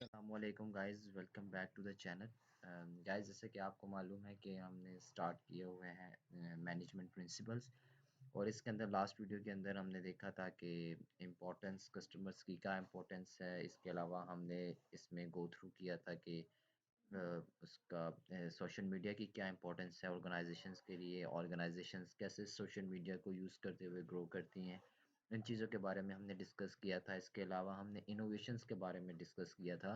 अस्सलामुअलैकुम guys, welcome back to the channel. Guys, जैसे कि आपको मालूम है कि हमने स्टार्ट किए हुए हैं मैनेजमेंट प्रिंसिपल्स। और इसके अंदर लास्ट वीडियो के अंदर हमने देखा था कि इम्पोर्टेंस कस्टमर्स की क्या इम्पोर्टेंस है। इसके अलावा हमने इसमें गो थ्रू किया था कि उसका सोशल मीडिया की क्या इम्पोर्टेंस है ऑर्गेनाइजेशंस के लिए, ऑर्गेनाइजेशंस कैसे सोशल मीडिया को यूज़ करते हुए ग्रो करती हैं। इन चीज़ों के बारे में हमने डिस्कस किया था। इसके अलावा हमने इनोवेशंस के बारे में डिस्कस किया था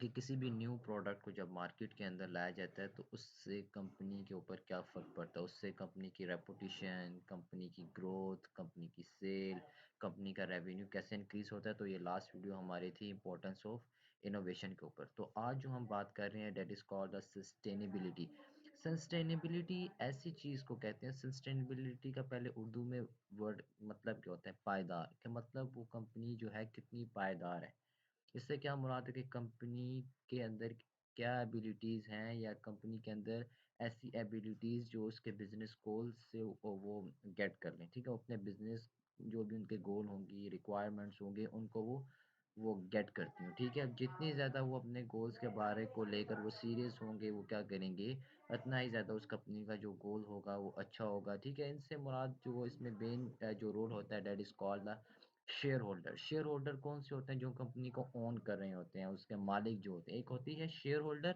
कि किसी भी न्यू प्रोडक्ट को जब मार्केट के अंदर लाया जाता है तो उससे कंपनी के ऊपर क्या फ़र्क पड़ता है, उससे कंपनी की रेपुटेशन, कंपनी की ग्रोथ, कंपनी की सेल, कंपनी का रेवेन्यू कैसे इंक्रीज़ होता है। तो ये लास्ट वीडियो हमारी थी इम्पोर्टेंस ऑफ इनोवेशन के ऊपर। तो आज जो हम बात कर रहे हैं that is called the sustainability. Sustainability ऐसी चीज़ को कहते हैं। सस्टेनेबिलिटी का पहले उर्दू में वर्ड मतलब क्या होता है, पायदार। क्या मतलब, वो कंपनी जो है कितनी पायदार है। इससे क्या मुराद है कि कंपनी के अंदर क्या एबिलिटीज़ हैं, या कंपनी के अंदर ऐसी एबिलिटीज़ जो उसके बिजनेस गोल से वो गेट कर लें। ठीक है, वो अपने बिजनेस जो भी उनके गोल होंगी, रिक्वायरमेंट्स होंगे, उनको वो गेट करती हूँ। ठीक है, अब जितनी ज़्यादा वो अपने गोल्स के बारे को लेकर वो सीरियस होंगे, वो क्या करेंगे, उतना ही ज़्यादा उस कंपनी का जो गोल होगा वो अच्छा होगा। ठीक है, इनसे मुराद जो इसमें मेन जो रोल होता है that is called the share holder. Share holder कौन से होते हैं? जो कंपनी को ओन कर रहे होते हैं, उसके मालिक जो होते हैं। एक होती है शेयर होल्डर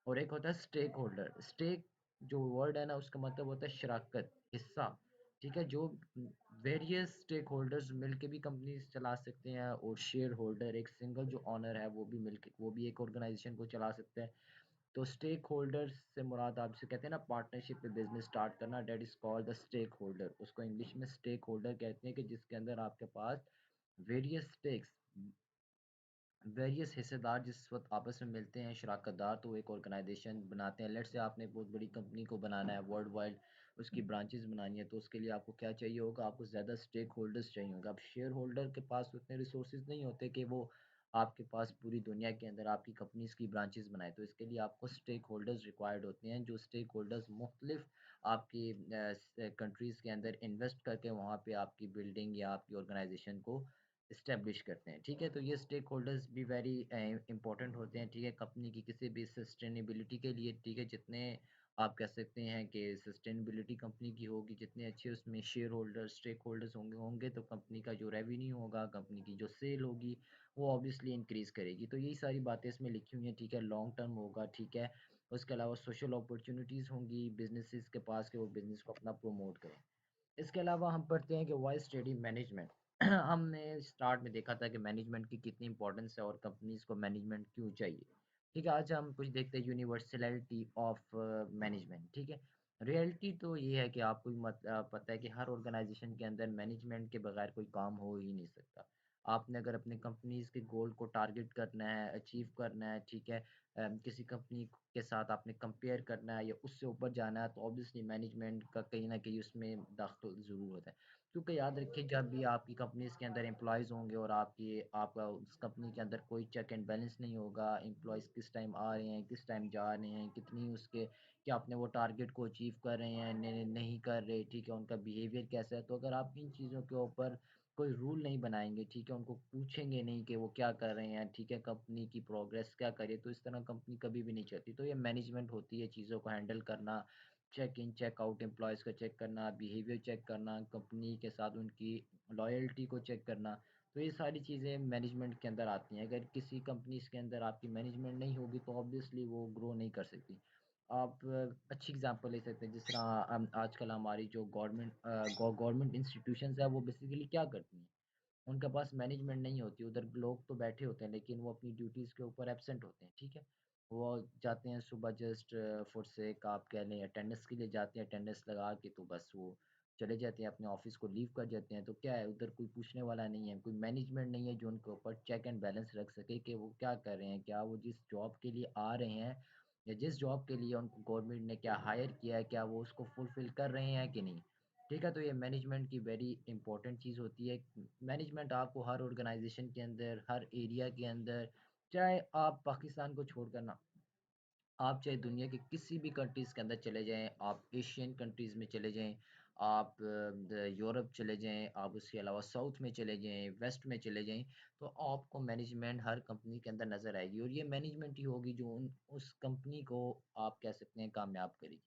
और एक होता है स्टेक होल्डर। स्टेक जो वर्ड है ना, उसका मतलब होता है शराकत, हिस्सा। ठीक है, जो वेरियस स्टेक होल्डर्स मिलके भी कंपनी चला सकते हैं, और शेयर होल्डर एक सिंगल जो ऑनर है वो भी मिलके वो भी एक ऑर्गेनाइजेशन को चला सकते हैं। तो स्टेक होल्डर्स से मुराद आपसे कहते हैं ना पार्टनरशिप में बिजनेस स्टार्ट करना, that is called the stakeholder. उसको इंग्लिश में स्टेक होल्डर कहते हैं कि जिसके अंदर आपके पास वेरियस स्टेक्स, वेरियस हिस्सेदार जिस वक्त आपस में मिलते हैं, शराकतदार, तो एक ऑर्गेनाइजेशन बनाते हैं। लेट से आपने बहुत बड़ी कंपनी को बनाना है, वर्ल्ड वाइड उसकी ब्रांचेस बनानी है, तो उसके लिए आपको क्या चाहिए होगा? आपको ज़्यादा स्टेक होल्डर्स चाहिए होगा। अब शेयर होल्डर के पास उतने रिसोर्सेज नहीं होते कि वो आपके पास पूरी दुनिया के अंदर आपकी कंपनीज की ब्रांचेस बनाए। तो इसके लिए आपको स्टेक होल्डर्स रिक्वायर्ड होते हैं, जो स्टेक होल्डर्स मुख्तलिफ आपकी कंट्रीज़ के अंदर इन्वेस्ट करके वहाँ पे आपकी बिल्डिंग या आपकी ऑर्गेनाइजेशन को इस्टेब्लिश करते हैं। ठीक है, तो ये स्टेक होल्डर्स भी वेरी इंपॉर्टेंट होते हैं। ठीक है, कंपनी की किसी भी सस्टेनेबिलिटी के लिए। ठीक है, जितने आप कह सकते हैं कि सस्टेनेबिलिटी कंपनी की होगी, जितने अच्छे उसमें शेयर होल्डर्स, स्टेक होल्डर्स होंगे होंगे तो कंपनी का जो रेवेन्यू होगा, कंपनी की जो सेल होगी, वो ऑब्वियसली इंक्रीज़ करेगी। तो यही सारी बातें इसमें लिखी हुई हैं। ठीक है, लॉन्ग टर्म होगा। ठीक है, उसके अलावा सोशल अपॉर्चुनिटीज़ होंगी बिजनेसेस के पास कि वो बिजनेस को अपना प्रमोट करें। इसके अलावा हम पढ़ते हैं कि वाई स्टडी मैनेजमेंट। हमने स्टार्ट में देखा था कि मैनेजमेंट की कितनी इंपॉर्टेंस है और कंपनीज को मैनेजमेंट क्यों चाहिए। ठीक है, आज हम कुछ देखते हैं यूनिवर्सलिटी ऑफ मैनेजमेंट। ठीक है, रियलिटी तो ये है कि आपको भी पता है कि हर ऑर्गेनाइजेशन के अंदर मैनेजमेंट के बगैर कोई काम हो ही नहीं सकता। आपने अगर अपने कंपनीज के गोल को टारगेट करना है, अचीव करना है, ठीक है, किसी कंपनी के साथ आपने कंपेयर करना है या उससे ऊपर जाना है, तो ऑब्वियसली मैनेजमेंट का कहीं ना कहीं उसमें दाखिल ज़रूर होता है। क्योंकि याद रखिए, जब भी आपकी कंपनीज के अंदर एम्प्लॉयज़ होंगे और आपका उस कंपनी के अंदर कोई चेक एंड बैलेंस नहीं होगा, एम्प्लॉयज़ किस टाइम आ रहे हैं, किस टाइम जा रहे हैं, कितनी उसके क्या अपने वो टारगेट को अचीव कर रहे हैं, नहीं कर रहे, ठीक है, उनका बिहेवियर कैसा है। तो अगर आप इन चीज़ों के ऊपर कोई रूल नहीं बनाएंगे, ठीक है, उनको पूछेंगे नहीं कि वो क्या कर रहे हैं, ठीक है, कंपनी की प्रोग्रेस क्या करे, तो इस तरह कंपनी कभी भी नहीं चलती। तो ये मैनेजमेंट होती है, चीज़ों को हैंडल करना, check in check out employees का चेक करना, बिहेवियर चेक करना, कंपनी के साथ उनकी लॉयल्टी को चेक करना। तो ये सारी चीज़ें मैनेजमेंट के अंदर आती हैं। अगर किसी कंपनीज के अंदर आपकी मैनेजमेंट नहीं होगी तो ऑब्वियसली वो ग्रो नहीं कर सकती। आप अच्छी एग्जांपल ले सकते हैं, जिस तरह आजकल हमारी जो गवर्नमेंट इंस्टीट्यूशंस है, वो बेसिकली क्या करती हैं? उनके पास मैनेजमेंट नहीं होती, उधर लोग तो बैठे होते हैं लेकिन वो अपनी ड्यूटीज़ के ऊपर एब्सेंट होते हैं। ठीक है, वो जाते हैं सुबह जस्ट फॉर सेक आप कह लें अटेंडेंस के लिए जाते हैं, अटेंडेंस लगा के तो बस वो चले जाते हैं, अपने ऑफिस को लीव कर जाते हैं। तो क्या है, उधर कोई पूछने वाला नहीं है, कोई मैनेजमेंट नहीं है जो उनके ऊपर चेक एंड बैलेंस रख सके कि वो क्या कर रहे हैं, क्या वो जिस जॉब के लिए आ रहे हैं या जिस जॉब के लिए उनको गवर्नमेंट ने क्या हायर किया है, क्या वो उसको फुलफिल कर रहे हैं कि नहीं। ठीक है, तो ये मैनेजमेंट की वेरी इंपॉर्टेंट चीज़ होती है। मैनेजमेंट आपको हर ऑर्गेनाइजेशन के अंदर, हर एरिया के अंदर, चाहे आप पाकिस्तान को छोड़कर ना, आप चाहे दुनिया के किसी भी कंट्रीज़ के अंदर चले जाएँ, आप एशियन कंट्रीज़ में चले जाएँ, आप यूरोप चले जाएँ, आप उसके अलावा साउथ में चले जाएँ, वेस्ट में चले जाएँ, तो आपको मैनेजमेंट हर कंपनी के अंदर नज़र आएगी और ये मैनेजमेंट ही होगी जो उस कंपनी को आप कह सकते हैं कामयाब करेगी।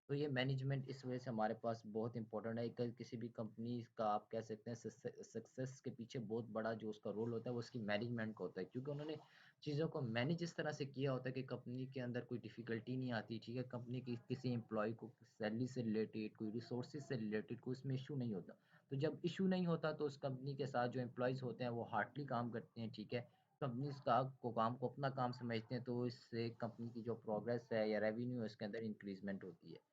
तो ये मैनेजमेंट इस वजह से हमारे पास बहुत इंपॉर्टेंट है। किसी भी कंपनी का आप कह सकते हैं सक्सेस के पीछे बहुत बड़ा जो उसका रोल होता है वो उसकी मैनेजमेंट का होता है, क्योंकि उन्होंने चीज़ों को मैनेज इस तरह से किया होता है कि कंपनी के अंदर कोई डिफ़िकल्टी नहीं आती, ठीक है? कंपनी की किसी एम्प्लॉयी को सैलरी से रिलेटेड, कोई रिसोर्सेज़ से रिलेटेड कोई उसमें इश्यू नहीं होता। तो जब इश्यू नहीं होता तो उस कंपनी के साथ जो एम्प्लॉइज़ होते हैं वो हार्डली काम करते हैं, ठीक है? कंपनीज़ का को काम को अपना काम समझते हैं, तो इससे कंपनी की जो प्रोग्रेस है या रेवेन्यू है उसके अंदर इंक्रीज़मेंट होती है।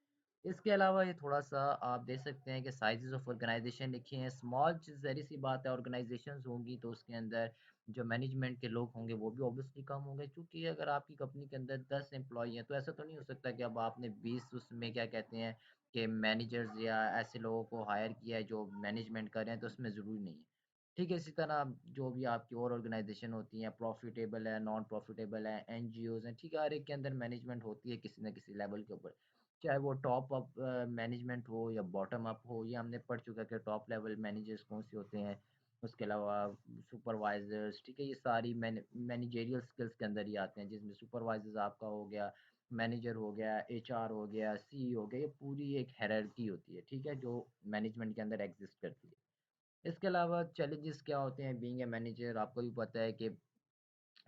इसके अलावा ये थोड़ा-सा आप देख सकते हैं कि साइज़ेज़ ऑफ ऑर्गनाइज़ेशन लिखी हैं। स्मॉल ज़ाहिर-सी बात है, ऑर्गनाइज़ेशंस होंगी तो उसके अंदर जो मैनेजमेंट के लोग होंगे वो भी ऑब्वियसली कम होंगे, क्योंकि अगर आपकी कंपनी के अंदर 10 एम्प्लॉयी हैं तो ऐसा तो नहीं हो सकता कि अब आपने 20 उसमें क्या कहते हैं कि मैनेजर्स या ऐसे लोगों को हायर किया है जो मैनेजमेंट कर रहे हैं, तो उसमें ज़रूरी नहीं है। ठीक है, इसी तरह जो भी आपकी और ऑर्गनाइज़ेशन होती हैं, प्रॉफ़िटेबल है, नॉन प्रॉफ़िटेबल है, एनजीओज़ हैं, ठीक है, हर एक के अंदर मैनेजमेंट होती है किसी न किसी लेवल के ऊपर। चाहे वो टॉप अप मैनेजमेंट हो या बॉटम अप हो, ये हमने पढ़ चुका है कि टॉप लेवल मैनेजर्स कौन से होते हैं। उसके अलावा सुपरवाइजर्स, ठीक है, ये सारी मैनेजेरियल स्किल्स के अंदर ही आते हैं, जिसमें सुपरवाइजर्स आपका हो गया, मैनेजर हो गया, एचआर हो गया, सी हो गया, ये पूरी एक हायरार्की होती है, ठीक है, जो मैनेजमेंट के अंदर एग्जिस्ट करती है। इसके अलावा चैलेंजेस क्या होते हैं बीइंग ए मैनेजर, आपको भी पता है कि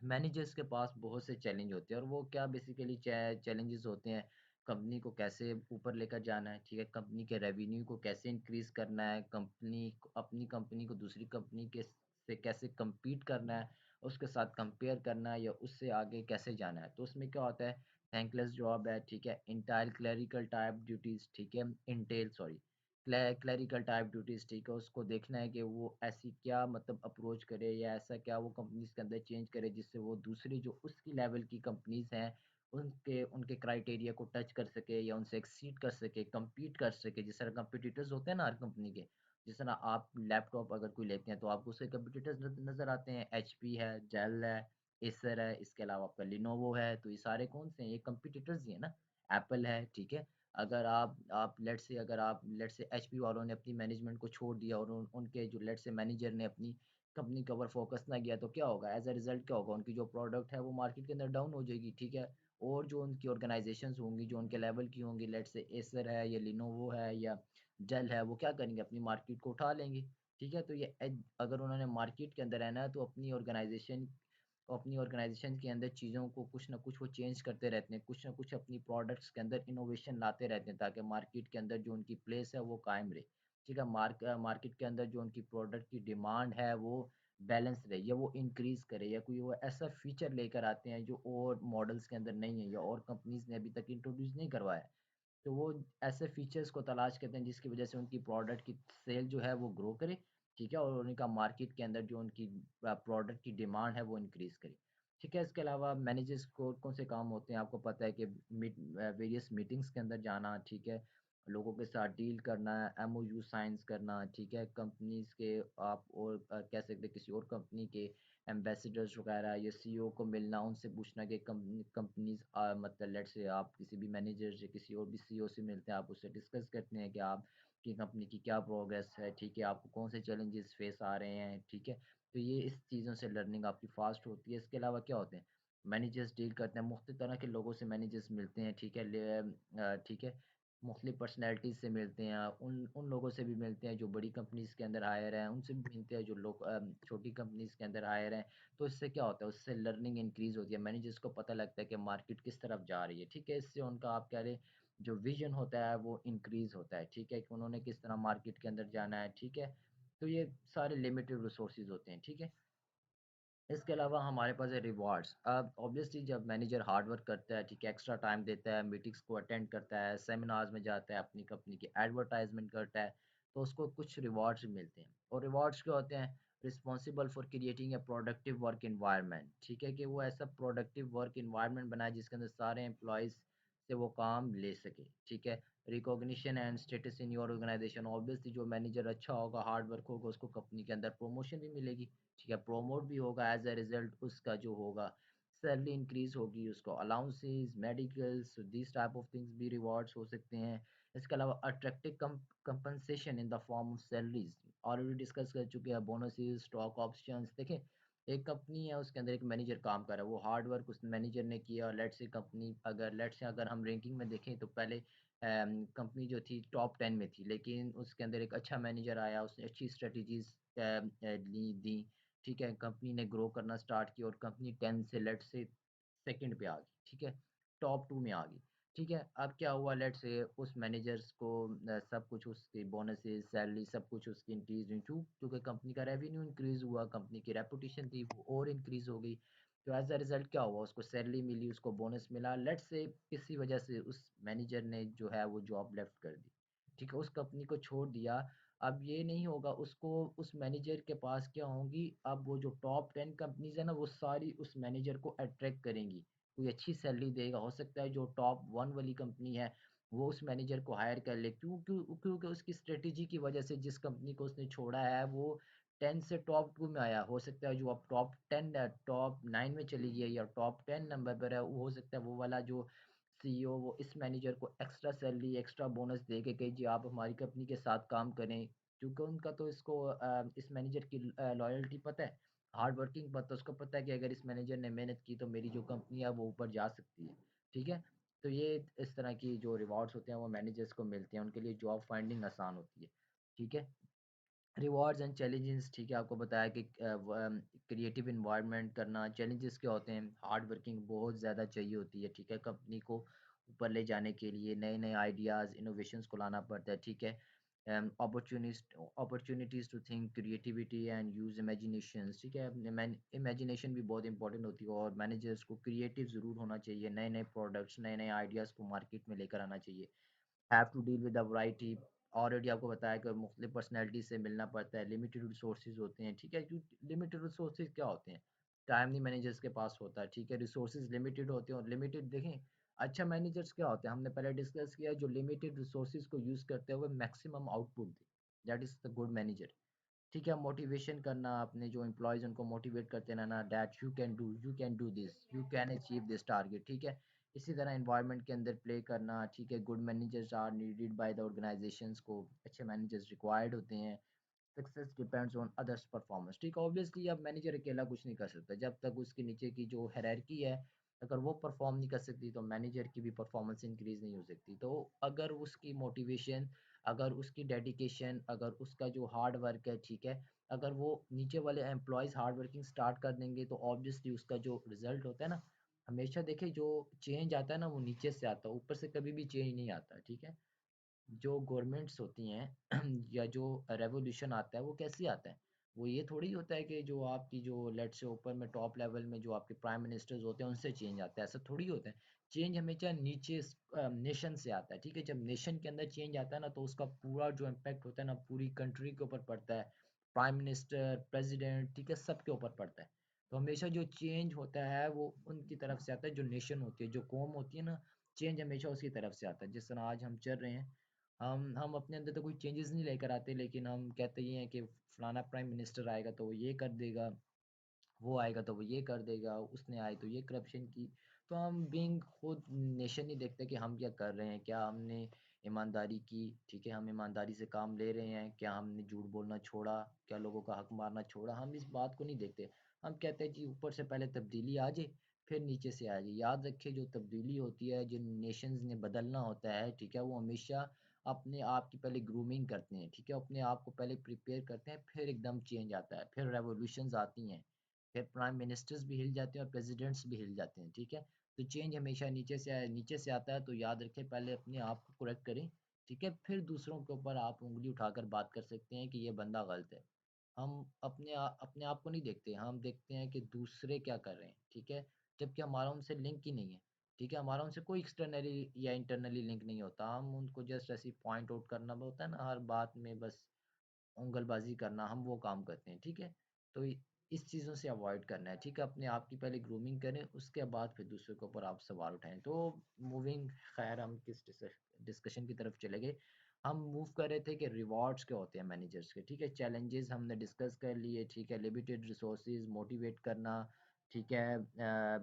मैनेजर्स के पास बहुत से चैलेंज होते हैं, और वो क्या बेसिकली चैलेंजेस होते हैं, कंपनी को कैसे ऊपर लेकर जाना है, ठीक है, कंपनी के रेवेन्यू को कैसे इंक्रीज करना है, अपनी कंपनी को दूसरी कंपनी के से कैसे compete करना है, उसके साथ कंपेयर करना है या उससे आगे कैसे जाना है। तो उसमें क्या होता है, थैंकलेस जॉब है, ठीक है, इंटाइल क्लरिकल टाइप ड्यूटीज, ठीक है, Intel sorry clerical type duties, ठीक है, उसको देखना है कि वो ऐसी क्या मतलब अप्रोच करे या ऐसा क्या वो कंपनीज के अंदर चेंज करे जिससे वो दूसरी जो उसकी लेवल की कंपनीज हैं उनके उनके क्राइटेरिया को टच कर सके या उनसे एक्सीड कर सके, compete कर सके। जिस तरह कंपिटिटर्स होते हैं ना हर कंपनी के, जिस तरह आप लैपटॉप अगर कोई लेते हैं तो आपको उसके कंपिटिटर्स नजर आते हैं, एचपी है, डेल है, एसर है, इसके अलावा आपका लिनोवो है, तो ये सारे कौन से हैं, ये कंपिटिटर्स ही है ना। एप्पल है, ठीक है। अगर आप लेट्स से एचपी वालों ने अपनी मैनेजमेंट को छोड़ दिया और उनके जो लेट्स से मैनेजर ने अपनी कंपनी के ऊपर फोकस ना किया, तो क्या होगा, एज अ रिजल्ट क्या होगा, उनकी जो प्रोडक्ट है वो मार्केट के अंदर डाउन हो जाएगी, ठीक है। और जो उनकी ऑर्गेनाइजेशंस होंगी जो उनके लेवल की होंगी, लेट्स से एसर है या लिनोवो है या डेल है, वो क्या करेंगे, अपनी मार्केट को उठा लेंगे, ठीक है। तो अगर उन्होंने मार्केट के अंदर रहना है तो अपनी ऑर्गेनाइजेशन के अंदर चीज़ों को कुछ ना कुछ वो चेंज करते रहते हैं, कुछ ना कुछ अपनी प्रोडक्ट्स के अंदर इनोवेशन लाते रहते हैं, ताकि मार्केट के अंदर जो उनकी प्लेस है वो कायम रहे, ठीक है। मार्केट के अंदर जो उनकी प्रोडक्ट की डिमांड है वो बैलेंस रहे या वो इंक्रीज करे, या कोई वो ऐसा फीचर लेकर आते हैं जो और मॉडल्स के अंदर नहीं है या और कंपनीज ने अभी तक इंट्रोड्यूस नहीं करवाया है। तो वो ऐसे फीचर्स को तलाश करते हैं जिसकी वजह से उनकी प्रोडक्ट की सेल जो है वो ग्रो करे, ठीक है, और उनका मार्केट के अंदर जो उनकी प्रोडक्ट की डिमांड है वो इंक्रीज करे, ठीक है। इसके अलावा मैनेजर्स को कौन से काम होते हैं, आपको पता है कि वेरियस मीटिंग्स के अंदर जाना, ठीक है, लोगों के साथ डील करना, एमओयू साइंस करना, ठीक है, कंपनीज के आप और कह सकते हैं किसी और कंपनी के एम्बेसडर्स वगैरह या सीईओ को मिलना, उनसे पूछना कि कंपनीज मतलब लेट्स से आप किसी भी मैनेजर से किसी और भी सीईओ से मिलते हैं, आप उससे डिस्कस करते हैं कि आप की कंपनी की क्या प्रोग्रेस है, ठीक है, आपको कौन से चैलेंजेस फेस आ रहे हैं, ठीक है। तो ये इस चीज़ों से लर्निंग आपकी फास्ट होती है। इसके अलावा क्या होते हैं, मैनेजर्स डील करते हैं मुख्तलिफ तरह के लोगों से, मैनेजर्स मिलते हैं, ठीक है, ठीक है, मुख्तलिफ पर्सनैलिटीज़ से मिलते हैं, उन उन लोगों से भी मिलते हैं जो बड़ी कंपनीज़ के अंदर हायर हैं, उनसे भी मिलते हैं जो लोग छोटी कंपनीज़ के अंदर हायर हैं। तो इससे क्या होता है, उससे लर्निंग इंक्रीज़ होती है, मैनेजर्स को पता लगता है कि मार्केट किस तरफ जा रही है, ठीक है। इससे उनका आप कह लें जो विज़न होता है वो इंक्रीज़ होता है, ठीक है, कि उन्होंने किस तरह मार्केट के अंदर जाना है, ठीक है। तो ये सारे लिमिटेड रिसोर्सेज़ होते हैं, ठीक है। इसके अलावा हमारे पास है रिवॉर्ड्स। अब ऑब्वियसली जब मैनेजर हार्ड वर्क करता है, ठीक है, एक्स्ट्रा टाइम देता है, मीटिंग्स को अटेंड करता है, सेमिनार्स में जाता है, अपनी कंपनी की एडवर्टाइजमेंट करता है, तो उसको कुछ रिवॉर्ड्स मिलते हैं। और रिवॉर्ड्स क्या होते हैं, responsible for creating a productive work environment, ठीक है, कि वो ऐसा प्रोडक्टिव वर्क इन्वायरमेंट बनाए जिसके अंदर सारे एम्प्लॉयज़ से वो काम ले सके, ठीक है। Recognition and status in your organisation, obviously जो मैनेजर अच्छा होगा, हार्ड वर्क होगा, उसको कंपनी के अंदर प्रमोशन भी मिलेगी, ठीक है, प्रोमोट भी होगा, एज अ रिजल्ट उसका जो होगा सैलरी इंक्रीज होगी, उसको allowances, medicals, this type of things भी रिवॉर्ड्स हो सकते हैं। इसके अलावा attractive compensation in the form of salaries, already discuss कर चुके हैं, बोनसेस, स्टॉक ऑप्शंस। देखें, एक कंपनी है, उसके अंदर एक मैनेजर काम कर रहा है, वो हार्ड वर्क उस मैनेजर ने किया, और लेट से अगर हम रैंकिंग में देखें तो पहले कंपनी जो थी टॉप 10 में थी, लेकिन उसके अंदर एक अच्छा मैनेजर आया, उसने अच्छी स्ट्रेटजीज दी, ठीक है, कंपनी ने ग्रो करना स्टार्ट किया और कंपनी 10 से लेट से सेकंड पे आ गई, ठीक है, टॉप 2 में आ गई, ठीक है। अब क्या हुआ, लेट से उस मैनेजर्स को सब कुछ उसके बोनसेस, सैलरी, सब कुछ उसकी इंक्रीज हुई, क्योंकि कंपनी का रेवेन्यू इंक्रीज हुआ, कंपनी की रेपुटेशन थी वो और इंक्रीज हो गई। तो एज अ रिजल्ट क्या हुआ, उसको सैलरी मिली, उसको बोनस मिला, लेट से किसी वजह से उस मैनेजर ने जो है वो जॉब लेफ्ट कर दी, ठीक है, उस कंपनी को छोड़ दिया। अब ये नहीं होगा, उसको उस मैनेजर के पास क्या होंगी, अब वो जो टॉप 10 कंपनीज है ना, वो सारी उस मैनेजर को अट्रैक्ट करेंगी, कोई अच्छी सैलरी देगा, हो सकता है जो टॉप 1 वाली कंपनी है वो उस मैनेजर को हायर कर ले, क्यों क्यों क्योंकि उसकी स्ट्रेटेजी की वजह से जिस कंपनी को उसने छोड़ा है वो 10 से टॉप 2 में आया, हो सकता है जो अब टॉप 10 टॉप 9 में चली गई या टॉप 10 नंबर पर है, वो हो सकता है वो वाला जो सीईओ वो इस मैनेजर को एक्स्ट्रा सैलरी, एक्स्ट्रा बोनस दे के कहे जी आप हमारी कंपनी के साथ काम करें, क्योंकि उनका तो इसको इस मैनेजर की लॉयल्टी पता है, हार्ड वर्किंग पता है, उसको पता है कि अगर इस मैनेजर ने मेहनत की तो मेरी जो कंपनी है वो ऊपर जा सकती है, ठीक है। तो ये इस तरह की जो रिवॉर्ड्स होते हैं वो मैनेजर्स को मिलते हैं, उनके लिए जॉब फाइंडिंग आसान होती है, ठीक है। रिवॉर्ड्स एंड चैलेंजेस, ठीक है, आपको बताया कि क्रिएटिव इन्वायरमेंट करना, चैलेंजेस क्या होते हैं, हार्ड वर्किंग बहुत ज़्यादा चाहिए होती है, ठीक है, कंपनी को ऊपर ले जाने के लिए नए नए आइडियाज़, इनोवेशंस को लाना पड़ता है, ठीक है, opportunities to think creativity and use imagination, ठीक है, इमेजिनेशन भी बहुत इंपॉर्टेंट होती है, और मैनेजर्स को क्रिएटिव ज़रूर होना चाहिए, नए नए प्रोडक्ट्स, नए नए आइडियाज़ को मार्केट में लेकर आना चाहिए। Have to deal with a variety, already आपको बताया कि मुख्तलिफ पर्सनैलिटी से मिलना पड़ता है, लिमिटेड रिसोर्सेज होते हैं, ठीक है, क्योंकि लिमिटेड रिसोर्सेज क्या होते हैं, टाइम नहीं मैनेजर्स के पास होता है, ठीक है, रिसोर्सेज लिमिटेड होते हैं, और लिमिटेड देखें, अच्छा मैनेजर्स क्या होते हैं, हमने पहले डिस्कस किया, जो लिमिटेड रिसोर्सेज को यूज़ करते हुए maximum output they, that is the good manager, ठीक है। मोटिवेशन करना, अपने जो एम्प्लॉयज़ उनको मोटिवेट करते रहना, that you can do this, you can achieve this target, ठीक है। इसी तरह एनवायरनमेंट के अंदर प्ले करना, ठीक है, good managers are needed by the organisations को, अच्छे मैनेजर्स रिक्वायर्ड होते हैं, success depends on others performance, ठीक है, ऑब्वियसली अब मैनेजर अकेला कुछ नहीं कर सकता, जब तक उसके नीचे की जो हायरार्की है अगर वो परफॉर्म नहीं कर सकती तो मैनेजर की भी परफॉर्मेंस इंक्रीज नहीं हो सकती। तो अगर उसकी मोटिवेशन, अगर उसकी डेडिकेशन, अगर उसका जो हार्ड वर्क है, ठीक है, अगर वो नीचे वाले एम्प्लॉयज़ हार्ड वर्किंग स्टार्ट कर देंगे तो ऑब्वियसली उसका जो रिजल्ट होता है ना, हमेशा देखें जो चेंज आता है ना वो नीचे से आता है, ऊपर से कभी भी चेंज नहीं आता, ठीक है। जो गवर्नमेंट्स होती हैं या जो रेवोल्यूशन आता है वो कैसे आता है, वो ये थोड़ी होता है कि जो आपकी जो लेट से ऊपर में टॉप लेवल में जो आपके प्राइम मिनिस्टर्स होते हैं उनसे चेंज आता है, ऐसा थोड़ी होता है। चेंज हमेशा नीचे नेशन से आता है, ठीक है, जब नेशन के अंदर चेंज आता है ना तो उसका पूरा जो इम्पैक्ट होता है ना पूरी कंट्री के ऊपर पड़ता है, प्राइम मिनिस्टर, प्रेसिडेंट, ठीक है, सबके ऊपर पड़ता है। तो हमेशा जो चेंज होता है वो उनकी तरफ से आता है, जो नेशन होती है, जो कौम होती है ना, चेंज हमेशा उसकी तरफ से आता है। जिस तरह आज हम चल रहे हैं, हम अपने अंदर तो कोई चेंजेस नहीं लेकर आते, लेकिन हम कहते ये हैं कि फलाना प्राइम मिनिस्टर आएगा तो वो ये कर देगा, वो आएगा तो वो ये कर देगा, उसने आए तो ये करप्शन की। तो हम बीइंग खुद नेशन नहीं देखते कि हम क्या कर रहे हैं, क्या हमने ईमानदारी की, ठीक है, हम ईमानदारी से काम ले रहे हैं, क्या हमने झूठ बोलना छोड़ा, क्या लोगों का हक मारना छोड़ा, हम इस बात को नहीं देखते। हम कहते हैं जी ऊपर से पहले तब्दीली आ जाए, फिर नीचे से आ जाए। याद रखें जो तब्दीली होती है, जिन नेशंस ने बदलना होता है, ठीक है, वो हमेशा अपने आप की पहले ग्रूमिंग करते हैं, ठीक है, अपने आप को पहले प्रिपेयर करते हैं, फिर एकदम चेंज आता है, फिर रेवोल्यूशंस आती हैं, फिर प्राइम मिनिस्टर्स भी हिल जाते हैं और प्रेसिडेंट्स भी हिल जाते हैं, ठीक है। तो चेंज हमेशा नीचे से आता है, तो याद रखें पहले अपने आप को करेक्ट करें, ठीक है, फिर दूसरों के ऊपर आप उंगली उठाकर बात कर सकते हैं कि ये बंदा गलत है। हम अपने आप को नहीं देखते, हम देखते हैं कि दूसरे क्या कर रहे हैं, ठीक है, जबकि हमारा उनसे लिंक ही नहीं है, ठीक है, हमारा उनसे कोई एक्सटर्नली या इंटरनली लिंक नहीं होता, हम उनको जस्ट ऐसे पॉइंट आउट करना होता है ना हर बात में, बस उँगलबाज़ी करना, हम वो काम करते हैं, ठीक है? तो इस चीज़ों से अवॉइड करना है, ठीक है? अपने आप की पहले ग्रूमिंग करें, उसके बाद फिर दूसरे के ऊपर आप सवाल उठाएँ। तो मूविंग खैर हम किस डिस्कशन की तरफ चले गए। हम मूव कर रहे थे कि रिवॉर्ड्स क्या होते हैं मैनेजर्स के, ठीक है? चैलेंजेस हमने डिस्कस कर लिए, ठीक है? लिमिटेड रिसोर्सेज़, मोटिवेट करना, ठीक है?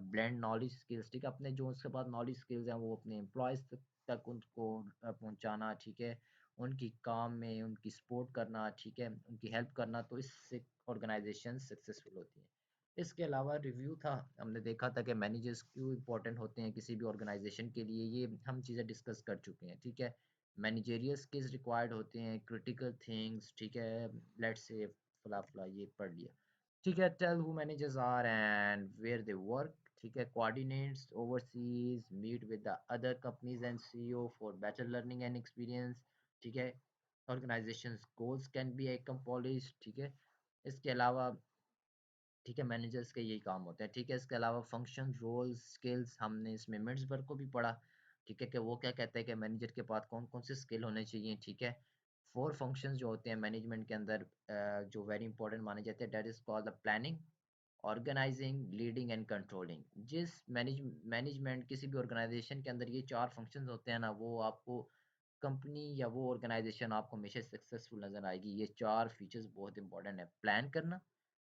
ब्लेंड नॉलेज स्किल्स, ठीक है? अपने जो उसके पास नॉलेज स्किल्स हैं वो अपने एम्प्लॉयज़ तक तक उनको पहुंचाना, ठीक है, उनकी काम में उनकी सपोर्ट करना, ठीक है, उनकी हेल्प करना, तो इससे ऑर्गेनाइजेशन सक्सेसफुल होती है। इसके अलावा रिव्यू था, हमने देखा था कि मैनेजर्स क्यों इंपॉर्टेंट होते हैं किसी भी ऑर्गेनाइजेशन के लिए, ये हम चीज़ें डिस्कस कर चुके हैं, ठीक है। मैनेजेरियल स्किल्स रिक्वायर्ड होते हैं, क्रिटिकल थिंग्स, ठीक है, लेट्स से फला फला ये पढ़ लिया, ठीक है, tell who managers are and where they work, ठीक है, coordinates overseas meet with the other companies and CEO for better learning and experience, ठीक है, organisations goals can be accomplished, ठीक है। इसके अलावा, ठीक है, मैनेजर्स का यही काम होता है, ठीक है। इसके अलावा फंक्शन रोल्स स्किल्स हमने इसमें मिट्सबर्ग को भी पढ़ा, ठीक है, कि वो क्या कहता है कि मैनेजर के पास कौन कौन से स्किल होने चाहिए, ठीक है। फोर फंक्शंस जो होते हैं मैनेजमेंट के अंदर, जो वेरी इंपॉर्टेंट माने जाते हैं, that is called the planning, organising, leading and controlling. जिस मैनेजमेंट किसी भी ऑर्गेनाइजेशन के अंदर ये चार फंक्शंस होते हैं ना, वो आपको कंपनी या वो ऑर्गेनाइजेशन आपको हमेशा सक्सेसफुल नजर आएगी। ये चार फीचर्स बहुत इंपॉर्टेंट है, प्लान करना,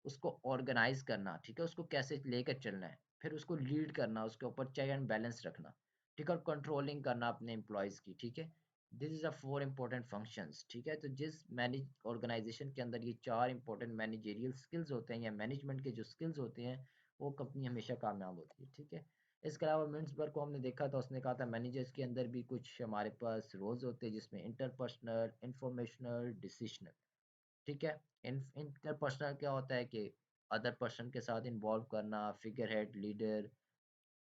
उसको ऑर्गेनाइज करना, ठीक है, उसको कैसे लेकर चलना है, फिर उसको लीड करना, उसके ऊपर चेक एंड बैलेंस रखना, ठीक है, और कंट्रोलिंग करना अपने एम्प्लॉयज़ की, ठीक है। This is a four important functions, ठीक है। तो जिस मैनेज ऑर्गेनाइजेशन के अंदर ये चार इंपॉर्टेंट मैनेजेरियल स्किल्स होते हैं या मैनेजमेंट के जो स्किल्स होते हैं, वो कंपनी हमेशा कामयाब होती है, ठीक है। इसके अलावा मिन्सबर्ग को हमने देखा था, उसने कहा था मैनेजर्स के अंदर भी कुछ हमारे पास रोल्स होते हैं, जिसमें इंटरपर्सनल, इंफॉर्मेशनल, डिसीशनल, ठीक है। इंटरपर्सनल क्या होता है कि अदर पर्सन के साथ इन्वॉल्व करना, फिगर हेड, लीडर।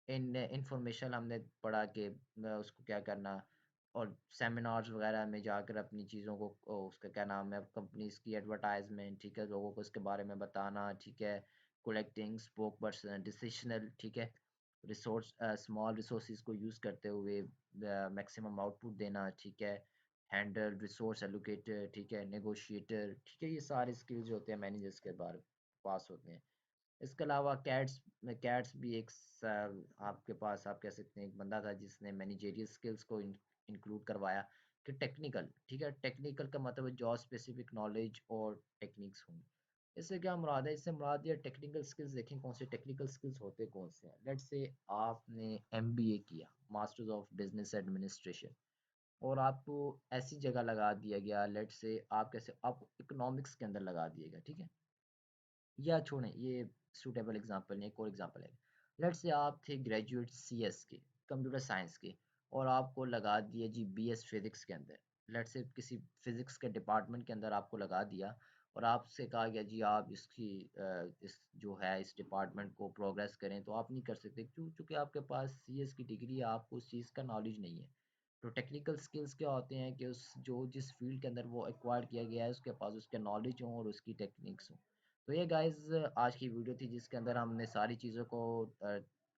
इन इंफॉर्मेशन हमने पढ़ा कि उसको क्या करना, और सेमिनार्स वगैरह में जाकर अपनी चीज़ों को उसका क्या नाम है, कंपनीज की एडवर्टाइजमेंट, ठीक है, लोगों को उसके बारे में बताना, ठीक है। कलेक्टिंग स्पोक पर्सन, डिसीशनल, ठीक है। रिसोर्स, स्मॉल रिसोर्सेज को यूज़ करते हुए मैक्सिमम आउटपुट देना, ठीक है। हैंडल रिसोर्स एलोकेटर, ठीक है, नेगोशिएटर, ठीक है, ये सारे स्किल्स होते हैं मैनेजर्स के बारे पास होते हैं। इसके अलावा कैट्स भी एक आपके पास आप कह सकते हैं एक बंदा था जिसने मैनेजेरियल स्किल्स को इंक्लूड करवाया कि टेक्निकल, ठीक है, टेक्निकल का मतलब जॉब स्पेसिफिक नॉलेज और टेक्निक्स होंगी। इससे क्या मुराद है, इससे मुराद ये टेक्निकल स्किल्स, देखें कौन से टेक्निकल स्किल्स होते कौन से हैं। लेट्स से आपने एमबीए किया, मास्टर्स ऑफ बिजनेस एडमिनिस्ट्रेशन, और आपको ऐसी जगह लगा दिया गया, लेट्स से आप कैसे आप इकोनॉमिक्स के अंदर लगा दिया गया, ठीक है, या छोड़ें ये सूटेबल एग्जांपल नहीं, एक और एग्जांपल है। लेट्स से आप थे ग्रेजुएट सीएस के, कंप्यूटर साइंस के, और आपको लगा दिया जी बीएस फिजिक्स के अंदर। लेट्स से किसी फिजिक्स के डिपार्टमेंट के अंदर आपको लगा दिया, और आपसे कहा गया जी आप इसकी इस जो है इस डिपार्टमेंट को प्रोग्रेस करें, तो आप नहीं कर सकते क्यों, चूँकि आपके पास सीएस की डिग्री है, आपको उस चीज़ का नॉलेज नहीं है। तो टेक्निकल स्किल्स क्या होते हैं कि उस जो जिस फील्ड के अंदर वो एक्वायर किया गया है उसके पास उसके नॉलेज हो और उसकी टेक्निक्स हो। तो ये गाइस आज की वीडियो थी जिसके अंदर हमने सारी चीज़ों को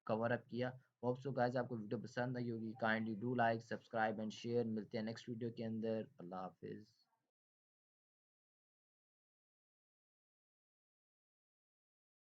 कवर अप किया। होप सो गाइस आपको वीडियो पसंद आई होगी। Kindly do like, subscribe and share. मिलते हैं नेक्स्ट वीडियो के अंदर। अल्लाह हाफिज़।